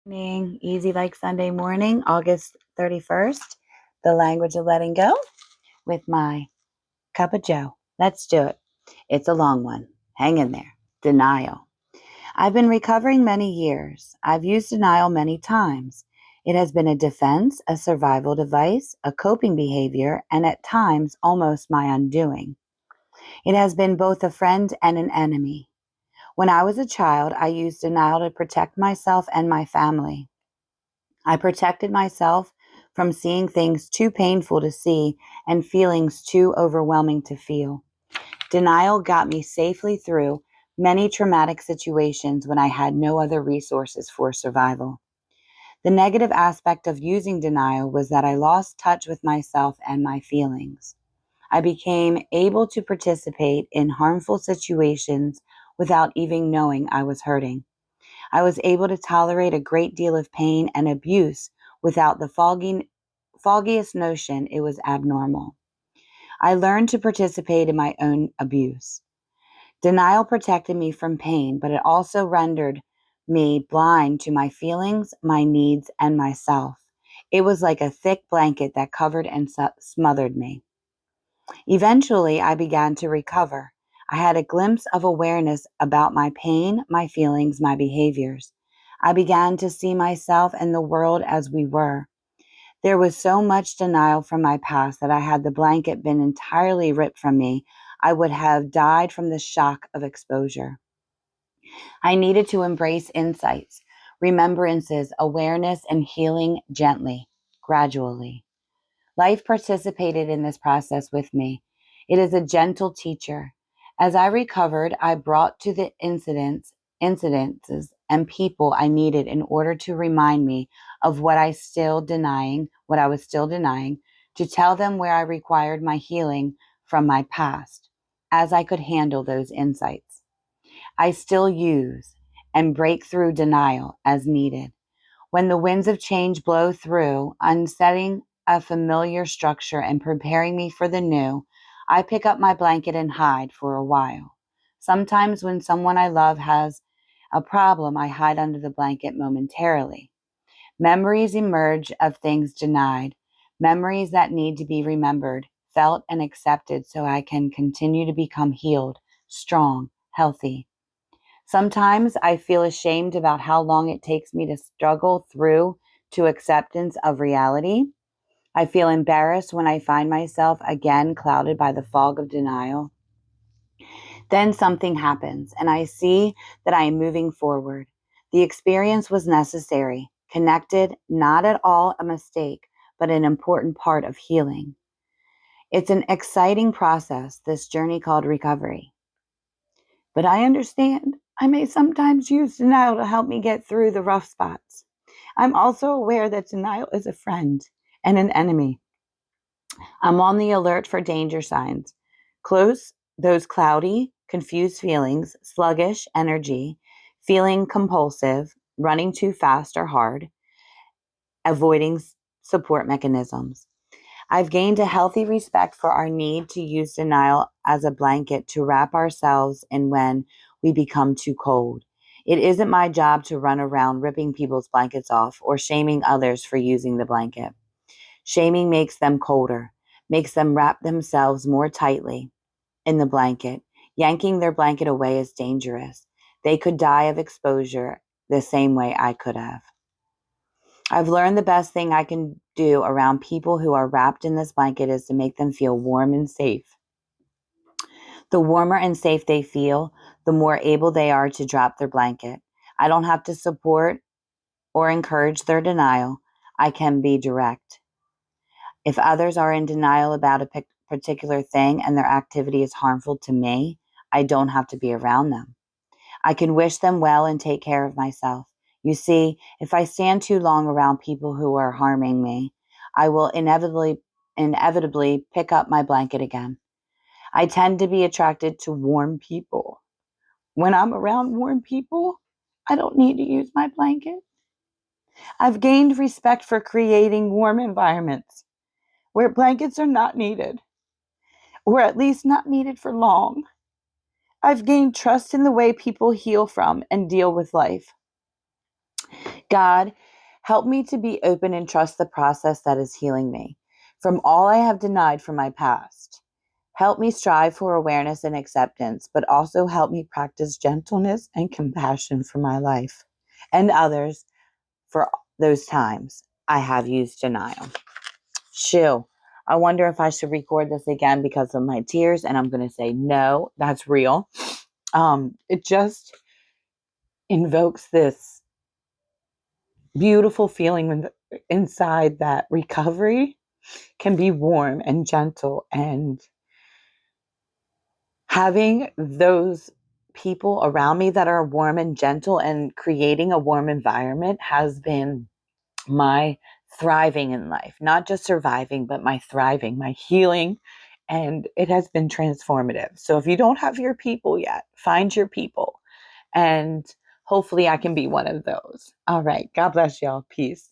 Morning, easy like Sunday morning, August 31st, the language of letting go with my cup of Joe. Let's do it. It's a long one. Hang in there. Denial. I've been recovering many years. I've used denial many times. It has been a defense, a survival device, a coping behavior, and at times almost my undoing. It has been both a friend and an enemy. When I was a child, I used denial to protect myself and my family. I protected myself from seeing things too painful to see and feelings too overwhelming to feel. Denial got me safely through many traumatic situations when I had no other resources for survival. The negative aspect of using denial was that I lost touch with myself and my feelings. I became able to participate in harmful situations without even knowing I was hurting. I was able to tolerate a great deal of pain and abuse without the foggiest notion it was abnormal. I learned to participate in my own abuse. Denial protected me from pain, but it also rendered me blind to my feelings, my needs, and myself. It was like a thick blanket that covered and smothered me. Eventually, I began to recover. I had a glimpse of awareness about my pain, my feelings, my behaviors. I began to see myself and the world as we were. There was so much denial from my past that had the blanket been entirely ripped from me, I would have died from the shock of exposure. I needed to embrace insights, remembrances, awareness, and healing gently, gradually. Life participated in this process with me. It is a gentle teacher. As I recovered, I brought to the incidences and people I needed in order to remind me of what I was still denying, to tell them where I required my healing from my past, as I could handle those insights. I still use and break through denial as needed. When the winds of change blow through, unsetting a familiar structure and preparing me for the new, I pick up my blanket and hide for a while. Sometimes when someone I love has a problem, I hide under the blanket momentarily. Memories emerge of things denied, memories that need to be remembered, felt, and accepted so I can continue to become healed, strong, healthy. Sometimes I feel ashamed about how long it takes me to struggle through to acceptance of reality. I feel embarrassed when I find myself again clouded by the fog of denial. Then something happens, and I see that I am moving forward. The experience was necessary, connected, not at all a mistake, but an important part of healing. It's an exciting process, this journey called recovery. But I understand I may sometimes use denial to help me get through the rough spots. I'm also aware that denial is a friend and an enemy. I'm on the alert for danger signs. Close, those cloudy, confused feelings, sluggish energy, feeling compulsive, running too fast or hard, avoiding support mechanisms. I've gained a healthy respect for our need to use denial as a blanket to wrap ourselves in when we become too cold. It isn't my job to run around ripping people's blankets off or shaming others for using the blanket. Shaming makes them colder, makes them wrap themselves more tightly in the blanket. Yanking their blanket away is dangerous. They could die of exposure the same way I could have. I've learned the best thing I can do around people who are wrapped in this blanket is to make them feel warm and safe. The warmer and safe they feel, the more able they are to drop their blanket. I don't have to support or encourage their denial. I can be direct. If others are in denial about a particular thing and their activity is harmful to me, I don't have to be around them. I can wish them well and take care of myself. You see, if I stand too long around people who are harming me, I will inevitably pick up my blanket again. I tend to be attracted to warm people. When I'm around warm people, I don't need to use my blanket. I've gained respect for creating warm environments where blankets are not needed, or at least not needed for long. I've gained trust in the way people heal from and deal with life. God, help me to be open and trust the process that is healing me from all I have denied from my past. Help me strive for awareness and acceptance, but also help me practice gentleness and compassion for my life and others for those times I have used denial. Shoo. I wonder if I should record this again because of my tears, and I'm going to say no, that's real. It just invokes this beautiful feeling inside that recovery can be warm and gentle, and having those people around me that are warm and gentle and creating a warm environment has been my thriving in life, not just surviving, but my thriving, my healing. And it has been transformative. So if you don't have your people yet, find your people. And hopefully I can be one of those. All right. God bless y'all. Peace.